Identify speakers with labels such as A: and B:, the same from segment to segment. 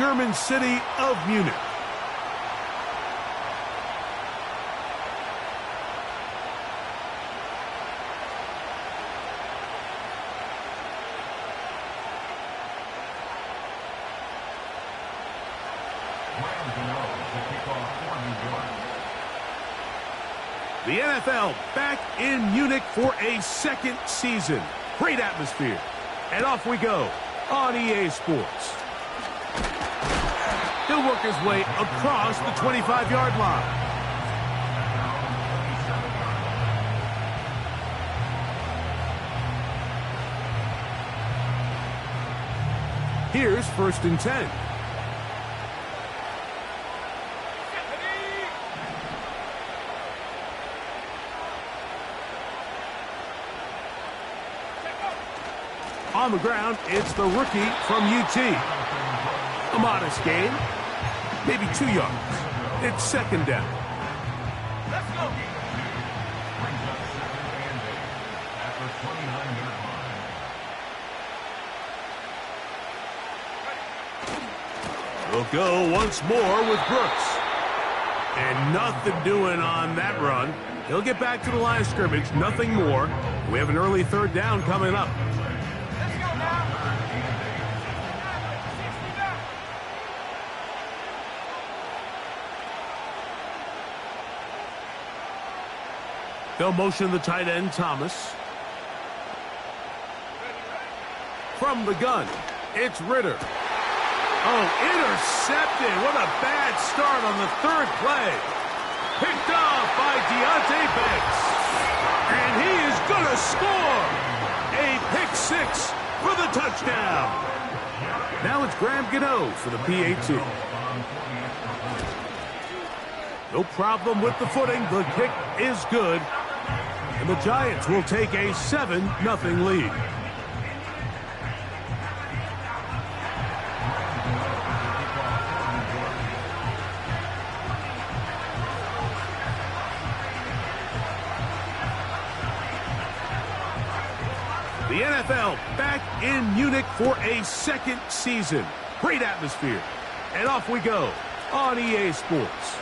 A: German city of Munich. The NFL back in Munich for a second season. Great atmosphere. And off we go on EA Sports. He'll work his way across the 25-yard line. Here's 1st and 10. On the ground, it's the rookie from UT. A modest gain, maybe 2 yards. It's 2nd down.
B: Let's go.
A: We'll go once more with Brooks. And nothing doing on that run. He'll get back to the line of scrimmage, nothing more. We have an early 3rd down coming up. They'll motion the tight end, Thomas. From the gun, it's Ritter. Oh, intercepted. What a bad start on the 3rd play. Picked off by Deontay Banks. And he is going to score. A pick 6 for the touchdown. Now it's Graham Gano for the PAT. No problem with the footing. The kick is good. And the Giants will take a 7-0 lead. The NFL back in Munich for a second season. Great atmosphere. And off we go on EA Sports.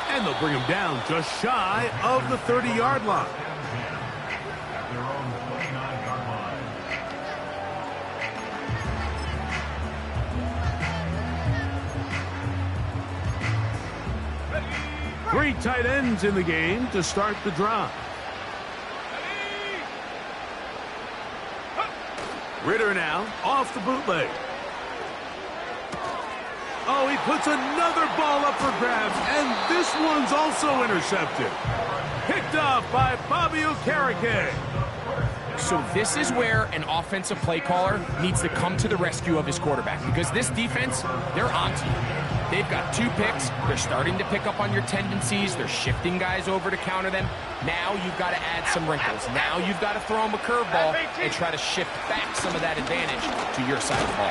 A: And they'll bring him down just shy of the 30-yard line. Three tight ends in the game to start the drive. Ritter now off the bootleg. Oh, he puts another ball up for grabs, and this one's also intercepted. Picked off by Fabio Carrique.
C: So this is where an offensive play caller needs to come to the rescue of his quarterback, because this defense, they're onto you. They've got 2 picks. They're starting to pick up on your tendencies. They're shifting guys over to counter them. Now you've got to add some wrinkles. Now you've got to throw them a curveball and try to shift back some of that advantage to your side of the ball.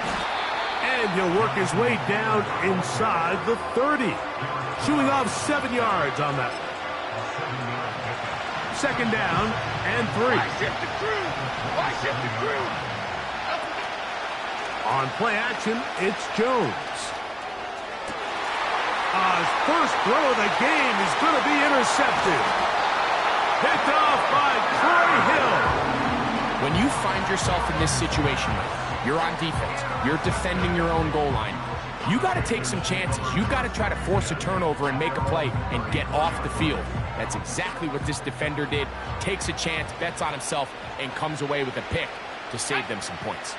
A: And he'll work his way down inside the 30. Shooing off 7 yards on that one. 2nd down and 3. On play action, it's Jones. His first throw of the game is going to be intercepted. Picked off by Corey Hill.
C: When you find yourself in this situation, you're on defense, you're defending your own goal line, you got to take some chances. You got to try to force a turnover and make a play and get off the field. That's exactly what this defender did. Takes a chance, bets on himself, and comes away with a pick to save them some points.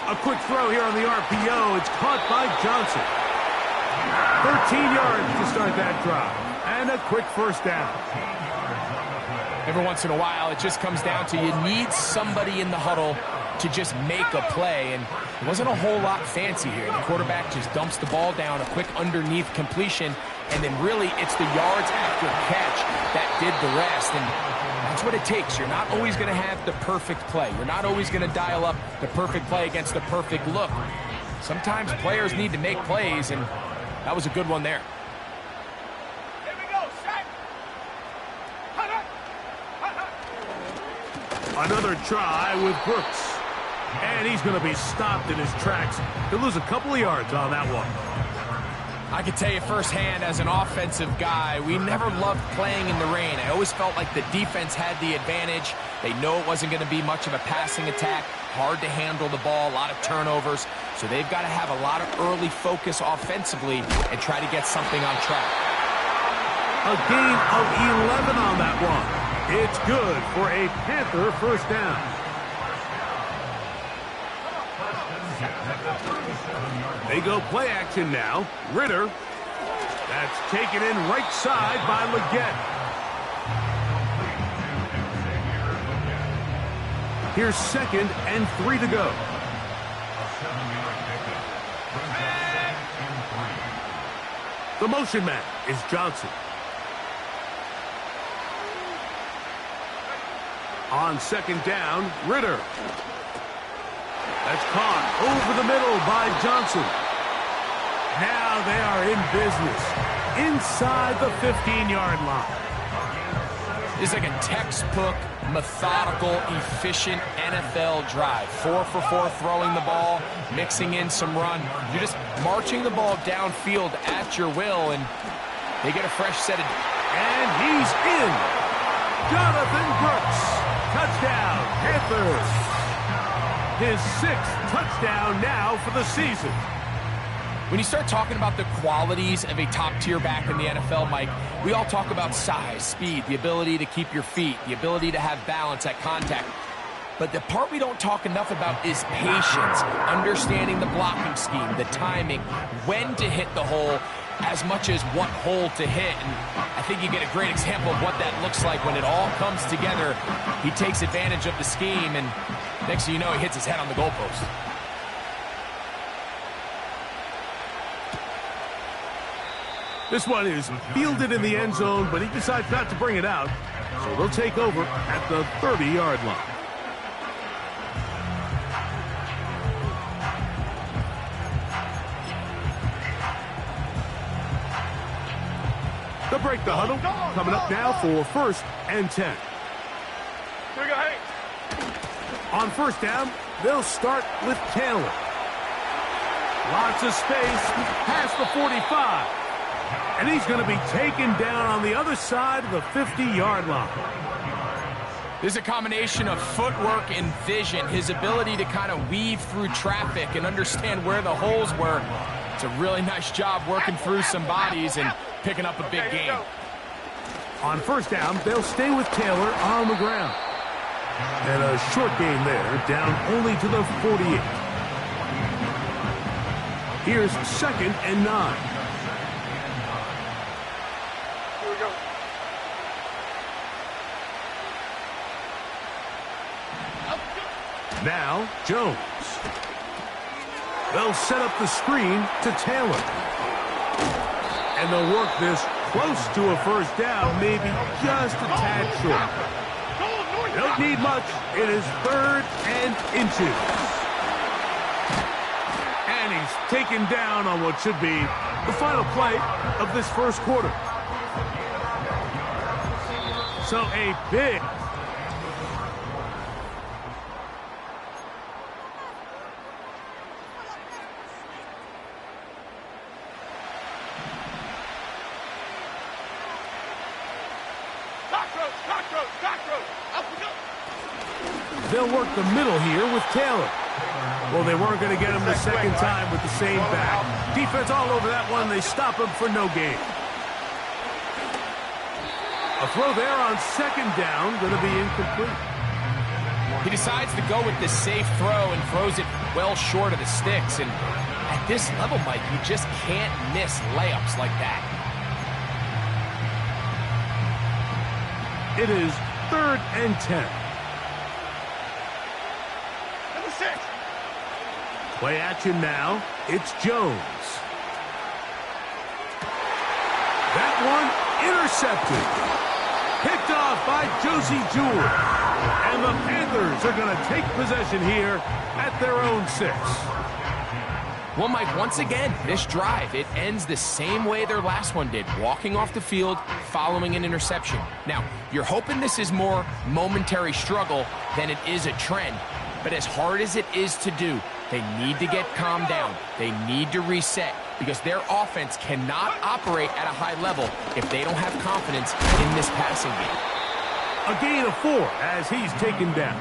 A: A quick throw here on the RPO. It's caught by Johnson. 13 yards to start that drive. And a quick 1st down.
C: Every once in a while, it just comes down to you need somebody in the huddle to just make a play, and it wasn't a whole lot fancy here. The quarterback just dumps the ball down, a quick underneath completion, and then really it's the yards after catch that did the rest, and that's what it takes. You're not always going to have the perfect play. You're not always going to dial up the perfect play against the perfect look. Sometimes players need to make plays, and that was a good one there.
A: Another try with Brooks. And he's going to be stopped in his tracks. He'll lose a couple of yards on that one.
C: I can tell you firsthand, as an offensive guy, we never loved playing in the rain. I always felt like the defense had the advantage. They know it wasn't going to be much of a passing attack, hard to handle the ball, a lot of turnovers. So they've got to have a lot of early focus offensively and try to get something on track.
A: A gain of 11 on that one. It's good for a Panther first down. They go play action now. Ritter. That's taken in right side by Leggett. Here's 2nd and 3 to go. The motion man is Johnson. On 2nd down, Ritter. That's caught over the middle by Johnson. Now they are in business inside the 15-yard line.
C: This is like a textbook, methodical, efficient NFL drive. 4 for 4 throwing the ball, mixing in some run. You're just marching the ball downfield at your will, and they get a fresh set of...
A: And he's in. Jonathan Brooks. Touchdown, Panthers. His 6th touchdown now for the season.
C: When you start talking about the qualities of a top-tier back in the NFL, Mike, we all talk about size, speed, the ability to keep your feet, the ability to have balance at contact. But the part we don't talk enough about is patience, understanding the blocking scheme, the timing, when to hit the hole, as much as what hole to hit. And I think you get a great example of what that looks like when it all comes together. He takes advantage of the scheme, and next thing you know, he hits his head on the goalpost.
A: This one is fielded in the end zone, but he decides not to bring it out. So they'll take over at the 30-yard line. They'll break the huddle. Coming up now for 1st and 10.
B: Here we go, hey.
A: On 1st down, they'll start with Taylor. Lots of space past the 45. And he's going to be taken down on the other side of the 50-yard line.
C: There's a combination of footwork and vision, his ability to kind of weave through traffic and understand where the holes were. It's a really nice job working through some bodies and picking up a big gain.
A: On 1st down, they'll stay with Taylor on the ground. And a short gain there, down only to the 48. Here's 2nd and 9.
B: Here we go.
A: Now, Jones. They'll set up the screen to Taylor. And they'll work this close to a 1st down, maybe just a tad short. Don't need much. It is 3rd and inches. And he's taken down on what should be the final play of this 1st quarter. So a big... They'll work the middle here with Taylor. Well, they weren't going to get him the 2nd time with the same back. Defense all over that one. They stop him for no gain. A throw there on 2nd down, going to be incomplete.
C: He decides to go with the safe throw and throws it well short of the sticks. And at this level, Mike, you just can't miss layups like that.
A: It is 3rd and 10. Play action now. It's Jones. That one intercepted. Picked off by Josie Jewell. And the Panthers are going to take possession here at their own 6.
C: Well, Mike, once again, this drive, it ends the same way their last one did, walking off the field, following an interception. Now, you're hoping this is more momentary struggle than it is a trend, but as hard as it is to do, they need to get calmed down. They need to reset because their offense cannot operate at a high level if they don't have confidence in this passing game.
A: A gain of 4 as he's taken down.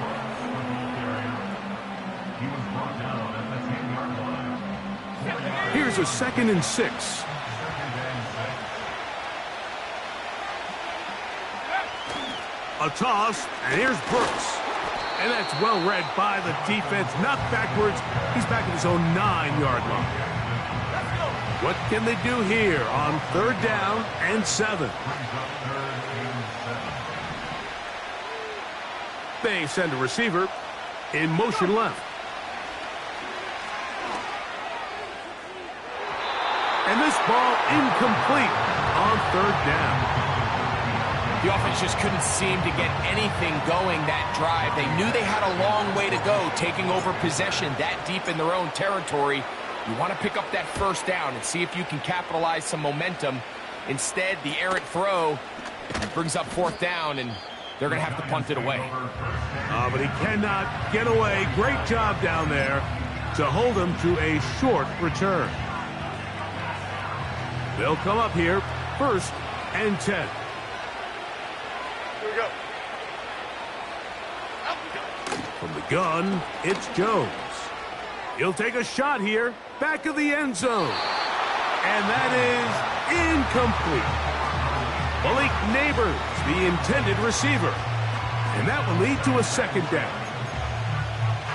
A: Here's a 2nd and 6. A toss, and here's Brooks. And that's well read by the defense. Knocked backwards. He's back at his own 9-yard line. What can they do here on 3rd down and 7? They send a receiver in motion left. And this ball incomplete on 3rd down.
C: The offense just couldn't seem to get anything going that drive. They knew they had a long way to go, taking over possession that deep in their own territory. You want to pick up that 1st down and see if you can capitalize some momentum. Instead, the errant throw brings up 4th down, and they're going to have to punt it away.
A: But he cannot get away. Great job down there to hold him to a short return. They'll come up here, 1st and 10.
B: Here we go.
A: From the gun, it's Jones. He'll take a shot here, back of the end zone. And that is incomplete. Malik Neighbors, the intended receiver. And that will lead to a 2nd down.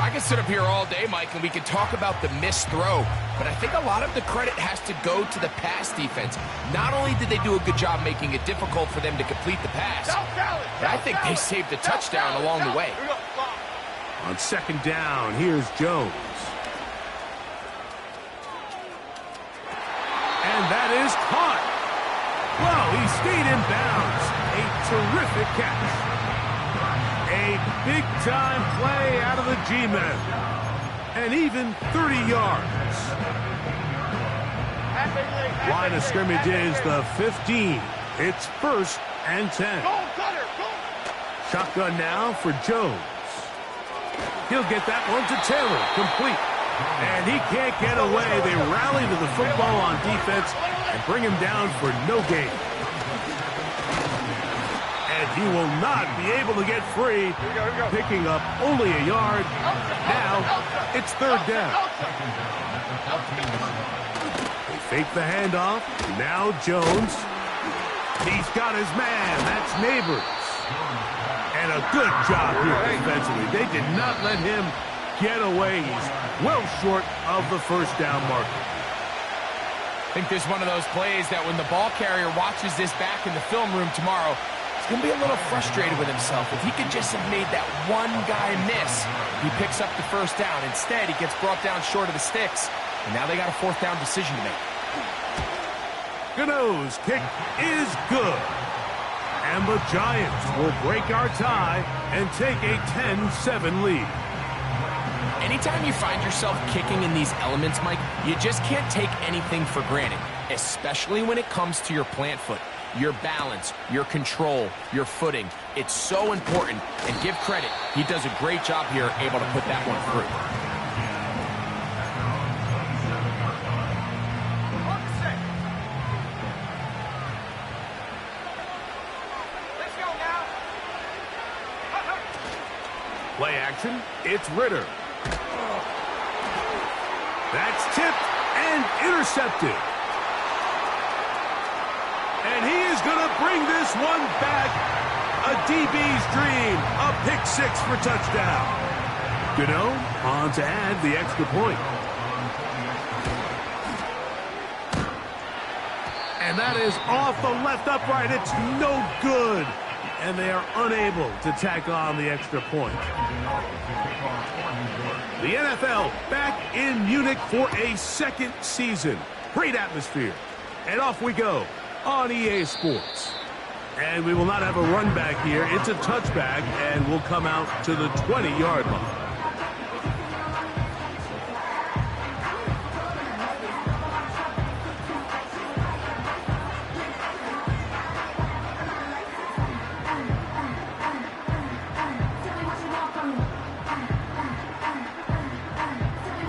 C: I could sit up here all day, Mike, and we could talk about the missed throw, but I think a lot of the credit has to go to the pass defense. Not only did they do a good job making it difficult for them to complete the pass, but I think they saved a touchdown along the way.
A: On 2nd down, here's Jones. And that is caught. Well, he stayed in bounds. A terrific catch. A big-time play out of the G-men. And even 30 yards. Line of scrimmage is the 15. It's 1st and 10. Shotgun now for Jones. He'll get that one to Taylor, complete. And he can't get away. They rally to the football on defense and bring him down for no gain. And he will not be able to get free, picking up only a yard. Now it's 3rd down. They fake the handoff. Now Jones. He's got his man. That's Neighbors. And a good job here defensively. They did not let him get away. He's well short of the 1st down marker.
C: I think there's one of those plays that when the ball carrier watches this back in the film room tomorrow, he's going to be a little frustrated with himself. If he could just have made that one guy miss, he picks up the 1st down. Instead, he gets brought down short of the sticks, and now they got a 4th down decision to make.
A: Gano's kick is good. And the Giants will break our tie and take a 10-7 lead.
C: Anytime you find yourself kicking in these elements, Mike, you just can't take anything for granted, especially when it comes to your plant foot, your balance, your control, your footing. It's so important, and give credit. He does a great job here able to put that one through.
A: Play action, it's Ritter. That's tipped and intercepted. And he is going to bring this one back. A DB's dream, a pick 6 for touchdown. Gano on to add the extra point. And that is off the left upright. It's no good. And they are unable to tack on the extra point. The NFL back in Munich for a 2nd season. Great atmosphere. And off we go on EA Sports. And we will not have a run back here. It's a touchback, and we'll come out to the 20-yard line.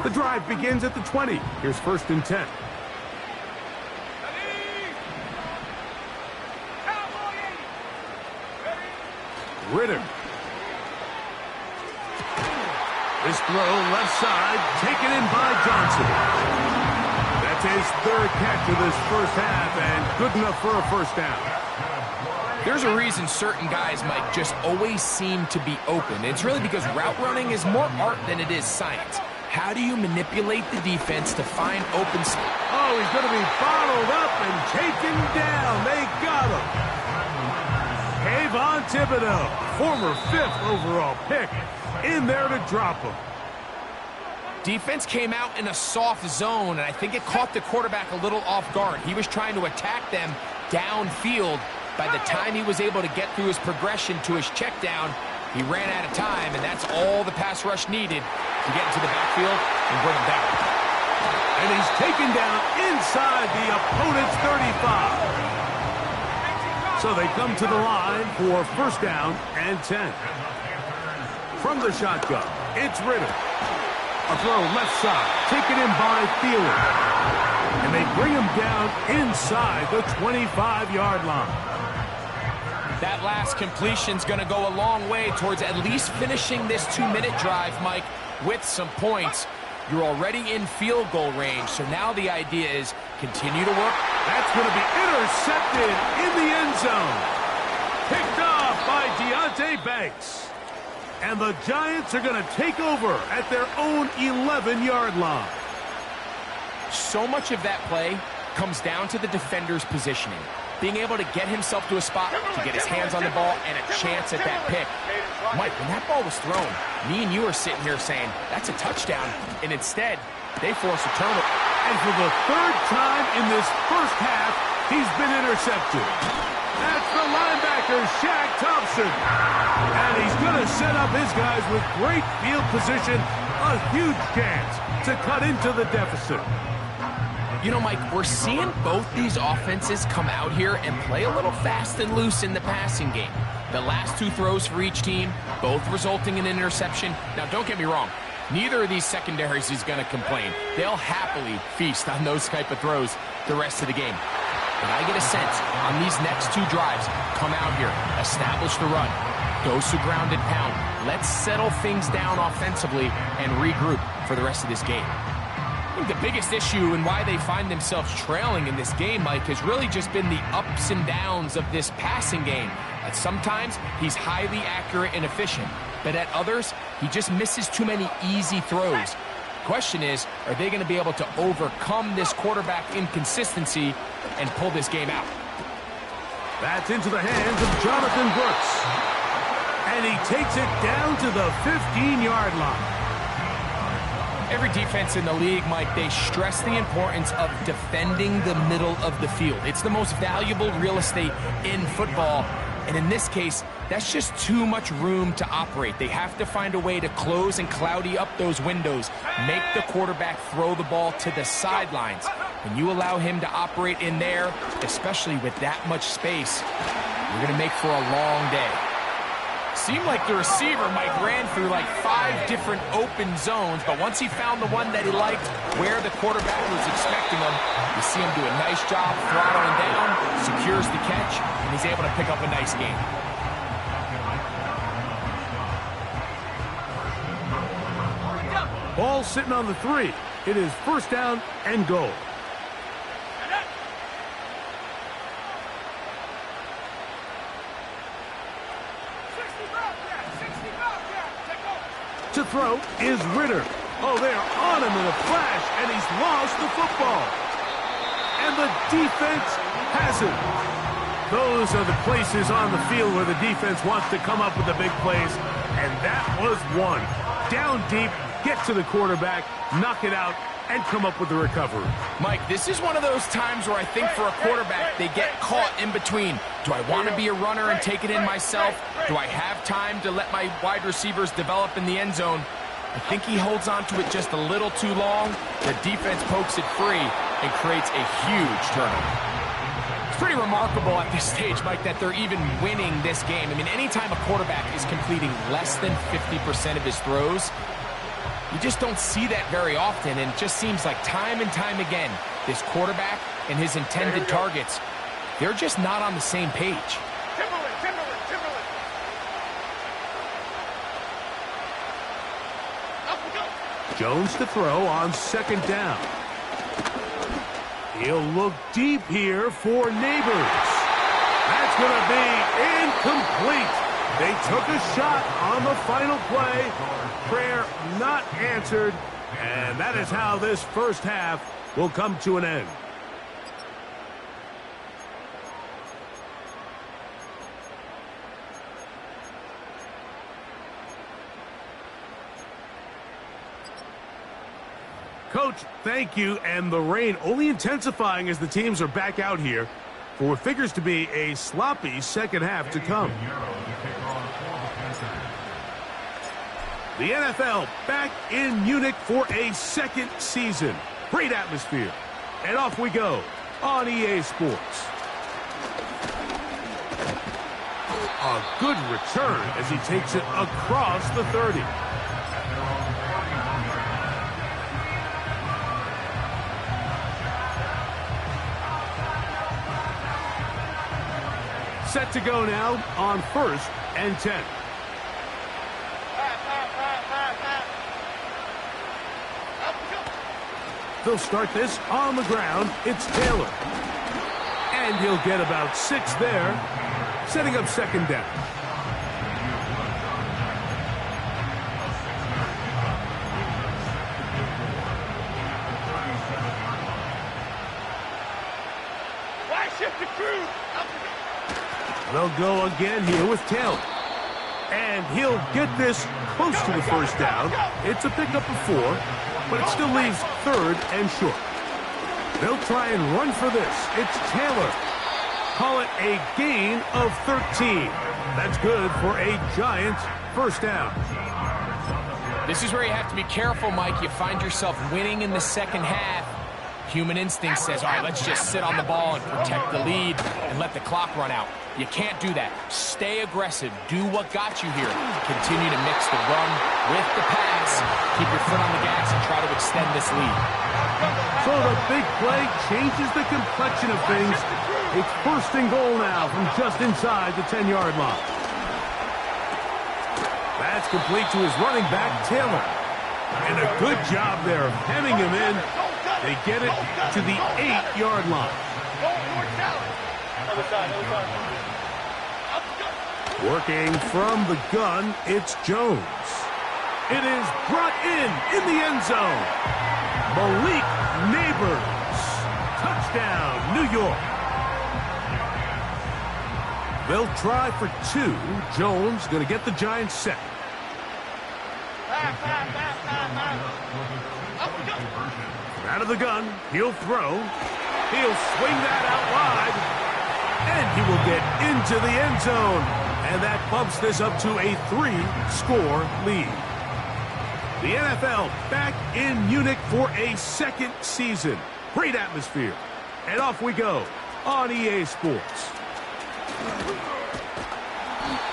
A: The drive begins at the 20. Here's 1st and 10. Ritter. This throw left side, taken in by Johnson. That's his 3rd catch of this first half, and good enough for a 1st down.
C: There's a reason certain guys, Mike, just always seem to be open. It's really because route running is more art than it is science. How do you manipulate the defense to find open spots?
A: Oh, he's going to be bottled up and taken down. They got him. Kayvon Thibodeau, former 5th overall pick, in there to drop him.
C: Defense came out in a soft zone, and I think it caught the quarterback a little off guard. He was trying to attack them downfield. By the time he was able to get through his progression to his check down, he ran out of time, and that's all the pass rush needed to get into the backfield and bring him down.
A: And he's taken down inside the opponent's 35. So they come to the line for 1st down and 10. From the shotgun, it's Ritter. A throw left side, taken in by Thielen. And they bring him down inside the 25-yard line.
C: That last completion's going to go a long way towards at least finishing this 2-minute drive, Mike, with some points. You're already in field goal range, so now the idea is continue to work.
A: That's going to be intercepted in the end zone. Picked off by Deonte Banks. And the Giants are going to take over at their own 11-yard line.
C: So much of that play comes down to the defender's positioning. Being able to get himself to a spot to get his hands on the ball and a chance at that pick. Mike, when that ball was thrown, me and you are sitting here saying, that's a touchdown. And instead, they force a turnover.
A: And for the 3rd time in this first half, he's been intercepted. That's the linebacker, Shaq Thompson. And he's going to set up his guys with great field position. A huge chance to cut into the deficit.
C: You know, Mike, we're seeing both these offenses come out here and play a little fast and loose in the passing game. The last 2 throws for each team, both resulting in an interception. Now, don't get me wrong. Neither of these secondaries is going to complain. They'll happily feast on those type of throws the rest of the game. But I get a sense on these next 2 drives, come out here, establish the run, dose of ground and pound. Let's settle things down offensively and regroup for the rest of this game. I think the biggest issue and why they find themselves trailing in this game, Mike, has really just been the ups and downs of this passing game. At sometimes, he's highly accurate and efficient, but at others, he just misses too many easy throws. Question is, are they going to be able to overcome this quarterback inconsistency and pull this game out?
A: That's into the hands of Jonathan Brooks. And he takes it down to the 15-yard line.
C: Every defense in the league, Mike, they stress the importance of defending the middle of the field. It's the most valuable real estate in football. And in this case, that's just too much room to operate. They have to find a way to close and cloudy up those windows, make the quarterback throw the ball to the sidelines. When you allow him to operate in there, especially with that much space, you're going to make for a long day. Seemed like the receiver, Mike, ran through like 5 different open zones, but once he found the one that he liked, where the quarterback was expecting him, you see him do a nice job throttling down, secures the catch, and he's able to pick up a nice game.
A: Ball sitting on the 3. It is 1st down and goal. To throw is Ritter. Oh, they're on him in a flash, and he's lost the football. And the defense has it. Those are the places on the field where the defense wants to come up with the big plays, and that was one. Down deep, get to the quarterback, knock it out, and come up with the recovery.
C: Mike, this is one of those times where I think for a quarterback, they get caught in between. Do I want to be a runner and take it in myself? Do I have time to let my wide receivers develop in the end zone? I think he holds on to it just a little too long. The defense pokes it free and creates a huge turnover. It's pretty remarkable at this stage, Mike, that they're even winning this game. I mean, anytime a quarterback is completing less than 50% of his throws, You just don't see that very often, and it just seems like time and time again, this quarterback and his intended targets, they're just not on the same page.
B: Timberland. Up we go.
A: Jones to throw on second down. He'll look deep here for Neighbors. That's going to be incomplete. They took a shot on the final play. Prayer not answered. And that is how this first half will come to an end. Coach, thank you. And the rain only intensifying as the teams are back out here for what figures to be a sloppy second half to come. The NFL back in Munich for a second season. Great atmosphere. And off we go on EA Sports. A good return as he takes it across the 30. Set to go now on 1st and 10. They'll start this on the ground. It's Taylor. And he'll get about 6 there, setting up second down.
B: Why shift the crew?
A: They'll go again here with Taylor. And he'll get this close to the first down. It's a pickup of 4, but it still leaves 3rd and short. They'll try and run for this. It's Taylor. Call it a gain of 13. That's good for a Giants first down.
C: This is where you have to be careful, Mike. You find yourself winning in the second half. Human instinct says, all right, let's just sit on the ball and protect the lead and let the clock run out. You can't do that. Stay aggressive. Do what got you here. Continue to mix the run with the pass. Keep your foot on the gas and try to extend this lead.
A: So the big play changes the complexion of things. It's 1st and goal now from just inside the 10-yard line. That's complete to his running back, Taylor. And a good job there of hemming him in. They get it to the 8-yard line. Working from the gun, it's Jones. It is brought in the end zone. Malik Neighbors. Touchdown, New York. They'll try for 2. Jones going to get the Giants set. Out of the gun, he'll throw. He'll swing that out wide. And he will get into the end zone. And that bumps this up to a 3-score lead. The NFL back in Munich for a second season. Great atmosphere. And off we go on EA Sports.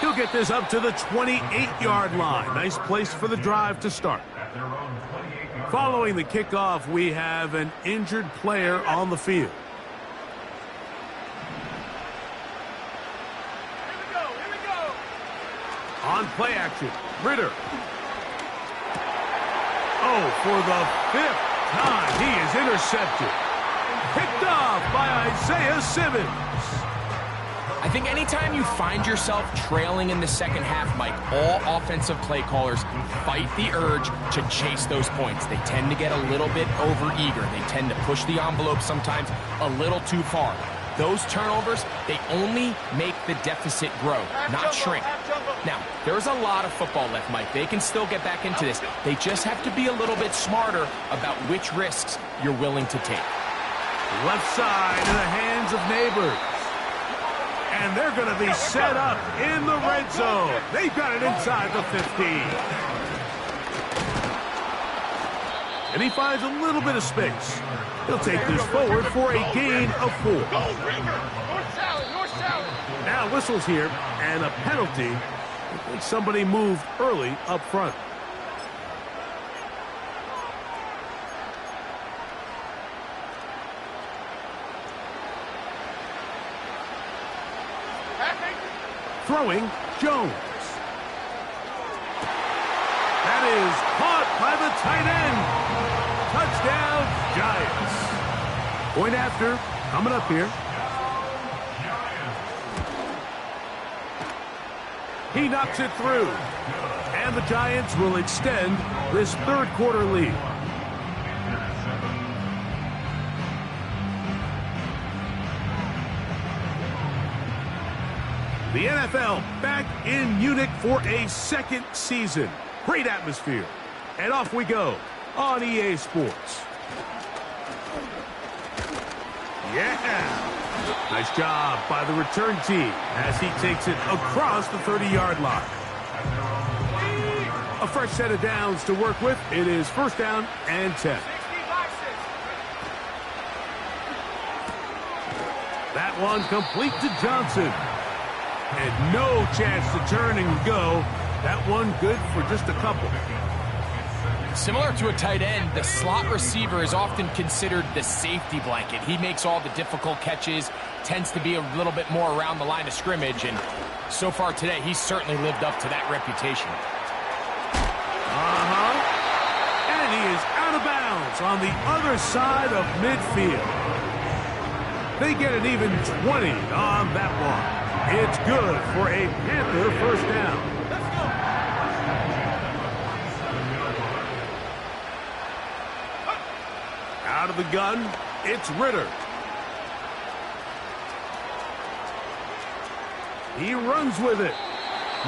A: He'll get this up to the 28-yard line. Nice place for the drive to start. Following the kickoff, we have an injured player on the field.
B: Here we go.
A: On play action, Ritter. Oh, for the 5th time, he is intercepted. Picked off by Isaiah Simmons.
C: I think anytime you find yourself trailing in the second half, Mike, all offensive play callers fight the urge to chase those points. They tend to get a little bit overeager. They tend to push the envelope sometimes a little too far. Those turnovers, they only make the deficit grow, not shrink. Now, there's a lot of football left, Mike. They can still get back into this. They just have to be a little bit smarter about which risks you're willing to take.
A: Left side in the hands of Neighbors. And they're going to be set up in the red zone. They've got it inside the 15. And he finds a little bit of space. He'll take this forward for a gain of 4. Now whistles here and a penalty. I think somebody moved early up front. Throwing, Jones. That is caught by the tight end. Touchdown, Giants. Point after, coming up here. He knocks it through. And the Giants will extend this third quarter lead. The NFL back in Munich for a second season. Great atmosphere. And off we go on EA Sports. Yeah. Nice job by the return team as he takes it across the 30-yard line. A fresh set of downs to work with. It is first down and 10. That one complete to Johnson. And no chance to turn and go. That one good for just a couple.
C: Similar to a tight end, the slot receiver is often considered the safety blanket. He makes all the difficult catches, tends to be a little bit more around the line of scrimmage, and so far today, he's certainly lived up to that reputation.
A: And he is out of bounds on the other side of midfield. They get an even 20 on that one. It's good for a Panther first down. Out of the gun, it's Ritter. He runs with it.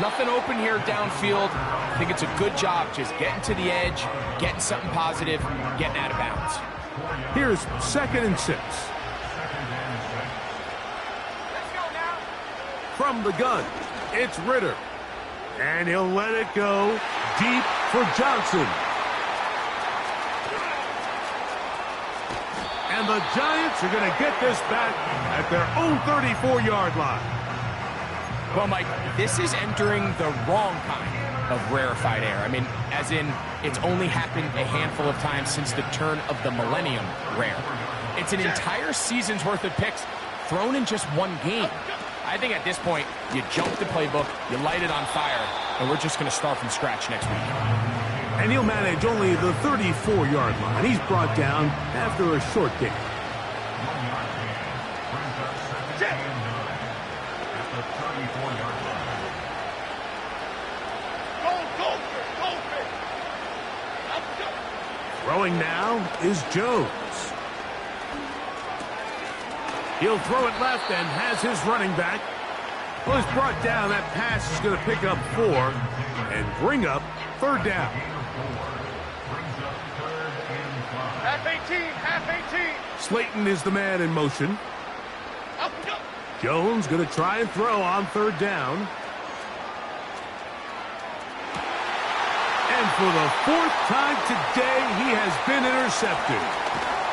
C: Nothing open here downfield. I think it's a good job just getting to the edge, getting something positive, getting out of bounds.
A: Here's 2nd and 6. From the gun, it's Ritter. And he'll let it go deep for Johnson. And the Giants are going to get this back at their own 34-yard line.
C: Well, Mike, this is entering the wrong kind of rarefied air. I mean, as in, it's only happened a handful of times since the turn of the millennium rare. It's an entire season's worth of picks thrown in just one game. I think at this point, you jump the playbook, you light it on fire, and we're just going to start from scratch next week.
A: And he'll manage only the 34-yard line. He's brought down after a short game. Throwing now is Jones. He'll throw it left and has his running back. Well, he's brought down. That pass is going to pick up 4 and bring up third down.
B: Half 18, half 18.
A: Slayton is the man in motion. Jones going to try and throw on third down. And for the 4th time today, he has been intercepted.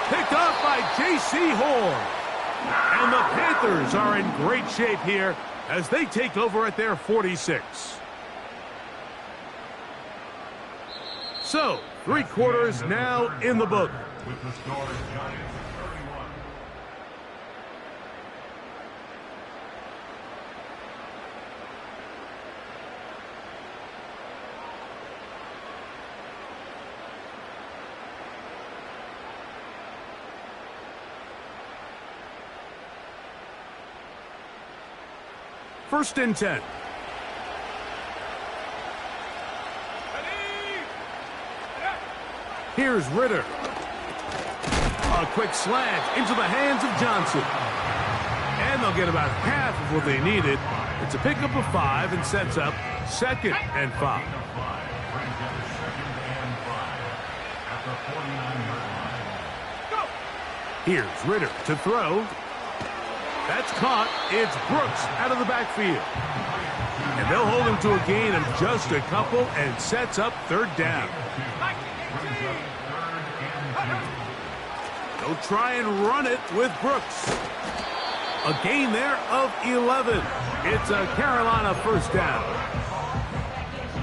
A: Picked off by J.C. Horn. And the Panthers are in great shape here as they take over at their 46. So, 3 quarters now in the book. With the score, Giants 31. First and 10. Here's Ritter. A quick slant into the hands of Johnson. And they'll get about half of what they needed. It's a pickup of 5 and sets up 2nd and 5. Here's Ritter to throw. That's caught. It's Brooks out of the backfield. And they'll hold him to a gain of just a couple and sets up third down. They'll try and run it with Brooks. A gain there of 11. It's a Carolina first down.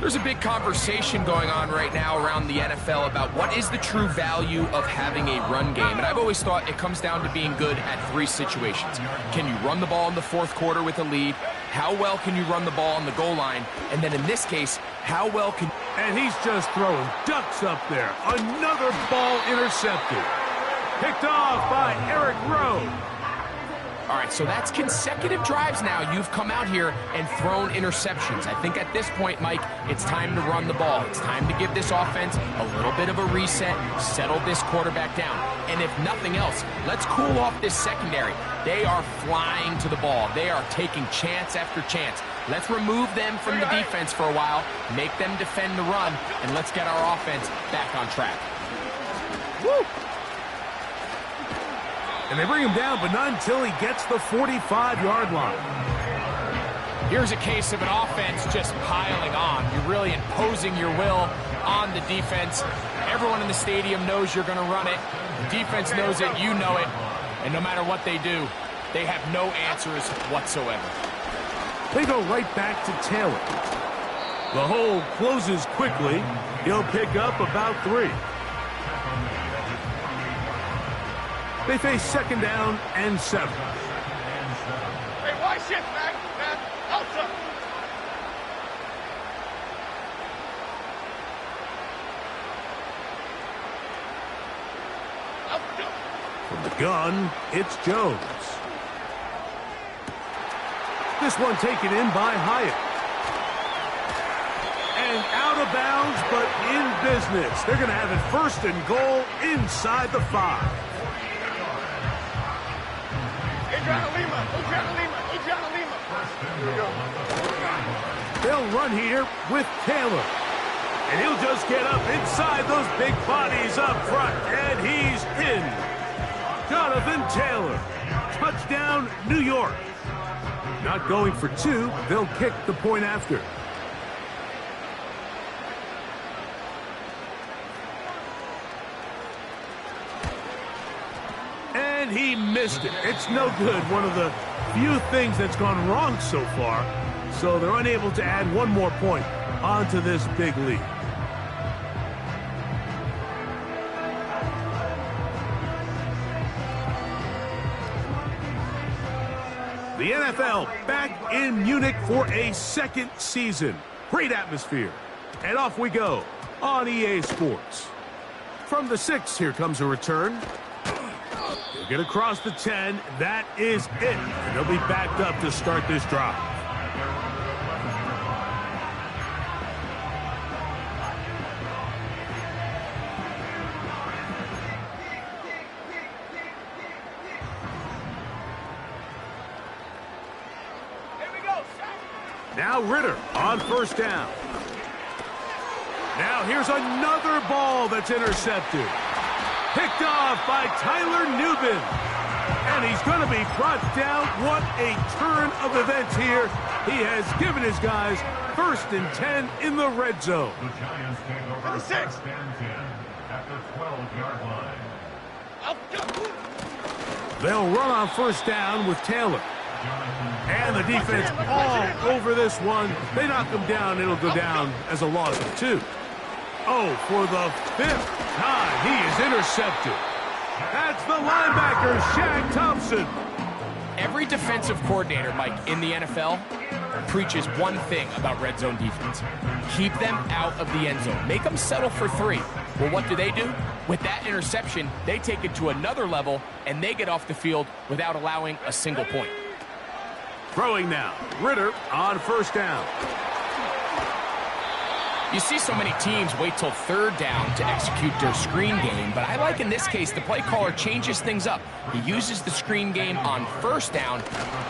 C: There's a big conversation going on right now around the NFL about what is the true value of having a run game. And I've always thought it comes down to being good at three situations. Can you run the ball in the fourth quarter with a lead? How well can you run the ball on the goal line? And then in this case, how well can...
A: And he's just throwing ducks up there. Another ball intercepted. Picked off by Eric Rowe.
C: All right, so that's consecutive drives now. You've come out here and thrown interceptions. I think at this point, Mike, it's time to run the ball. It's time to give this offense a little bit of a reset, settle this quarterback down. And if nothing else, let's cool off this secondary. They are flying to the ball. They are taking chance after chance. Let's remove them from the defense for a while, make them defend the run, and let's get our offense back on track.
A: Woo! And they bring him down, but not until he gets the 45-yard line.
C: Here's a case of an offense just piling on. You're really imposing your will on the defense. Everyone in the stadium knows you're going to run it. The defense knows it, you know it. And no matter what they do, they have no answers whatsoever.
A: They go right back to Taylor. The hole closes quickly. He'll pick up about 3. They face second down and 7.
B: Hey, why shit, man? Outside.
A: From the gun, it's Jones. This one taken in by Hyatt. And out of bounds, but in business. They're going to have it first and goal inside the 5. They'll run here with Taylor. And he'll just get up inside those big bodies up front. And he's in. Jonathan Taylor. Touchdown, New York. Not going for 2. They'll kick the point after. And he missed it. It's no good. One of the few things that's gone wrong so far. So they're unable to add one more point onto this big lead. The NFL back in Munich for a second season. Great atmosphere. And off we go on EA Sports. From the 6, here comes a return. They'll get across the 10. That is it. And they'll be backed up to start this drive. Now Ritter on first down. Now here's another ball that's intercepted. Picked off by Tyler Nubin. And he's going to be brought down. What a turn of events here. He has given his guys first and 10 in the red zone.
B: The Giants take over the 6 and 10 at the 12-yard line.
A: They'll run on first down with Taylor. And the defense all over this one. They knock him down. It'll go down as a loss of 2. Oh, for the 5th time, he is intercepted. That's the linebacker, Shaq Thompson.
C: Every defensive coordinator, Mike, in the NFL preaches one thing about red zone defense. Keep them out of the end zone. Make them settle for 3. Well, what do? With that interception, they take it to another level, and they get off the field without allowing a single point.
A: Throwing now. Ritter on first down.
C: You see so many teams wait till third down to execute their screen game, but I like in this case the play caller changes things up. He uses the screen game on first down,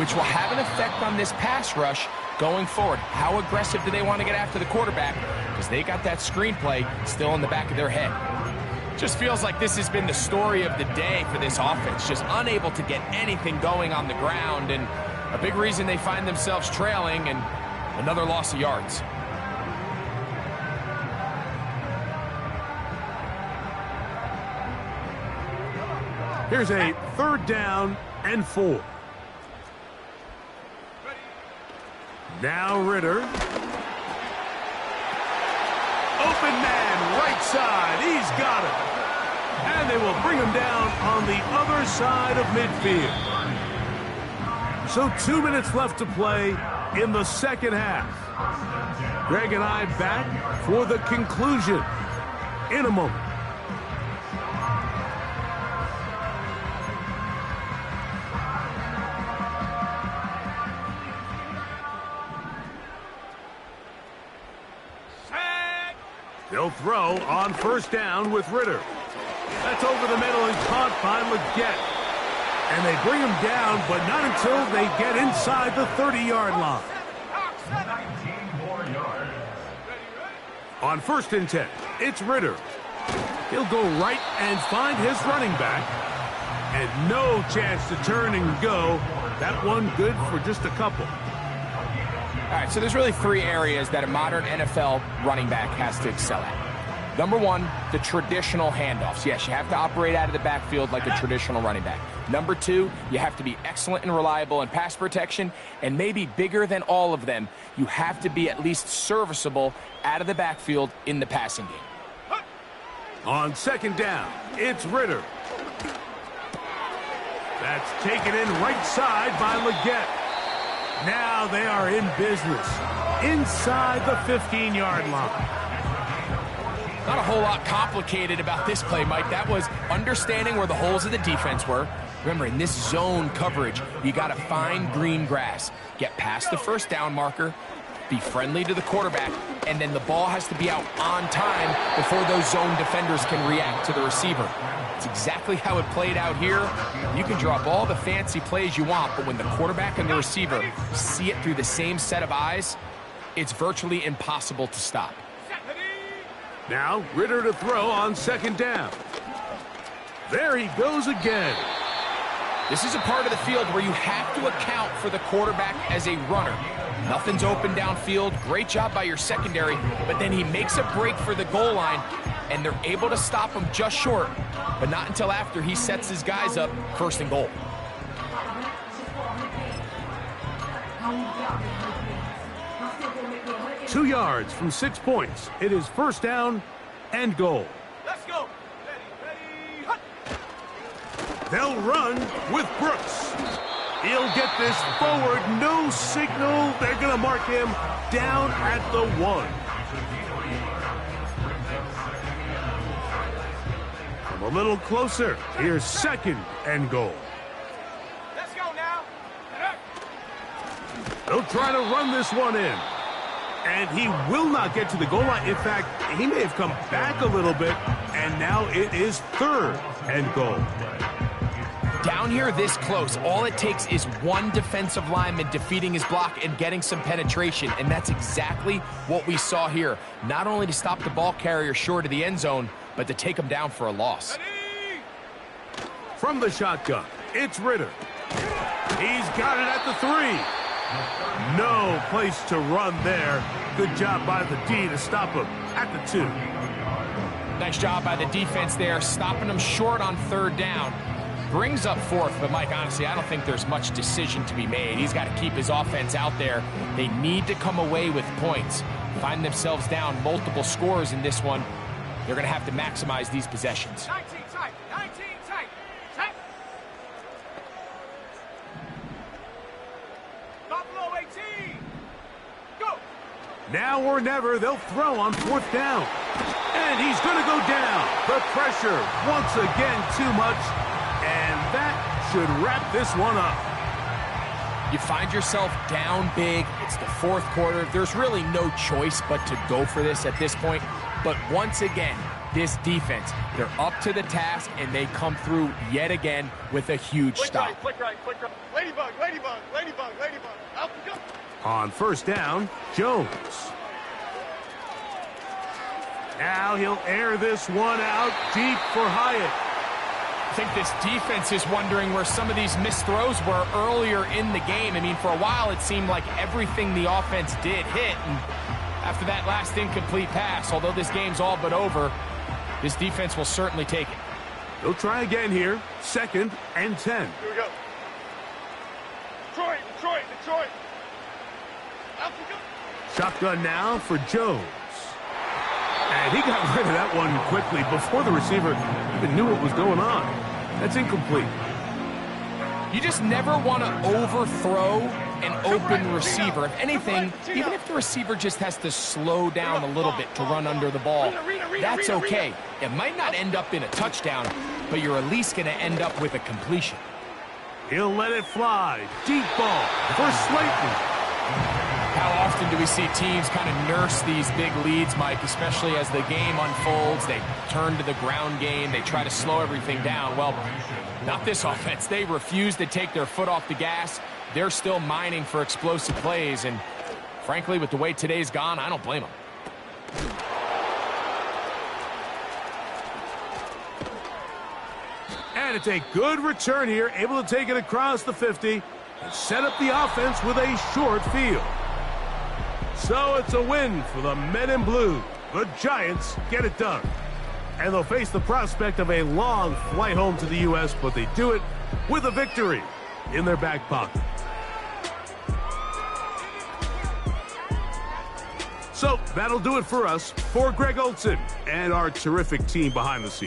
C: which will have an effect on this pass rush going forward. How aggressive do they want to get after the quarterback? Because they got that screen play still in the back of their head. Just feels like this has been the story of the day for this offense, just unable to get anything going on the ground, and a big reason they find themselves trailing and another loss of yards.
A: Here's a third down and 4. Now Ritter. open man, right side. He's got it. And they will bring him down on the other side of midfield. So 2 minutes left to play in the second half. Greg and I back for the conclusion in a moment. They'll throw on first down with Ritter. That's over the middle and caught by Leggett. And they bring him down, but not until they get inside the 30-yard line. On first and 10, it's Ritter. He'll go right and find his running back. And no chance to turn and go. That one good for just a couple.
C: All right, so there's really three areas that a modern NFL running back has to excel at. Number one, the traditional handoffs. Yes, you have to operate out of the backfield like a traditional running back. Number two, you have to be excellent and reliable in pass protection, and maybe bigger than all of them, you have to be at least serviceable out of the backfield in the passing game.
A: On second down, it's Ritter. That's taken in right side by Leggett. Now they are in business inside the 15-yard line.
C: Not a whole lot complicated about this play, Mike. That was understanding where the holes of the defense were. Remember, in this zone coverage, you got to find green grass. Get past the first down marker, be friendly to the quarterback, and then the ball has to be out on time before those zone defenders can react to the receiver. It's exactly how it played out here. You can drop all the fancy plays you want, but when the quarterback and the receiver see it through the same set of eyes, it's virtually impossible to stop.
A: Now, Ritter to throw on second down. There he goes again.
C: This is a part of the field where you have to account for the quarterback as a runner. Nothing's open downfield. Great job by your secondary, but then he makes a break for the goal line, and they're able to stop him just short, but not until after he sets his guys up first and goal.
A: .2 yards from 6 points. It is first down and goal.
B: Let's go. Ready, hut.
A: They'll run with Brooks. He'll get this forward. No signal. They're going to mark him down at the 1. Come a little closer. Here's second and goal.
B: Let's go now.
A: They'll try to run this one in. And he will not get to the goal line. In fact, he may have come back a little bit, and now it is third and goal.
C: Down here this close, all it takes is one defensive lineman defeating his block and getting some penetration, and that's exactly what we saw here. Not only to stop the ball carrier short of the end zone, but to take him down for a loss.
A: From the shotgun, it's Ritter. He's got it at the 3. No place to run there. Good job by the D to stop him at the 2.
C: Nice job by the defense there, stopping him short on third down. Brings up fourth, but Mike, honestly, I don't think there's much decision to be made. He's got to keep his offense out there. They need to come away with points. Find themselves down multiple scores in this one. They're going to have to maximize these possessions.
B: 19 tight. 19 tight. Tight. Buffalo 18. Go.
A: Now or never, they'll throw on fourth down. And he's going to go down. The pressure, once again, too much. And that should wrap this one up.
C: You find yourself down big. It's the fourth quarter. There's really no choice but to go for this at this point. But once again, this defense, they're up to the task, and they come through yet again with a huge stop.
B: Click right. Ladybug. Out we go.
A: On first down, Jones. Now he'll air this one out deep for Hyatt.
C: I think this defense is wondering where some of these missed throws were earlier in the game. I mean, for a while, it seemed like everything the offense did hit. And after that last incomplete pass, although this game's all but over, this defense will certainly take it.
A: They'll try again here. Second and 10.
B: Here we go. Detroit. Out we go.
A: Shotgun now for Jones. And he got rid of that one quickly before the receiver even knew what was going on. That's incomplete.
C: You just never want to overthrow an open receiver. If anything, even if the receiver just has to slow down a little bit to run under the ball, that's okay. It might not end up in a touchdown, but you're at least going to end up with a completion.
A: He'll let it fly. Deep ball for Slayton.
C: How often do we see teams kind of nurse these big leads, Mike, especially as the game unfolds? They turn to the ground game. They try to slow everything down. Well, not this offense. They refuse to take their foot off the gas. They're still mining for explosive plays, and frankly, with the way today's gone, I don't blame them.
A: And it's a good return here, able to take it across the 50 and set up the offense with a short field. So it's a win for the men in blue. The Giants get it done. And they'll face the prospect of a long flight home to the U.S., but they do it with a victory in their back pocket. So that'll do it for us. For Greg Olson and our terrific team behind the scenes.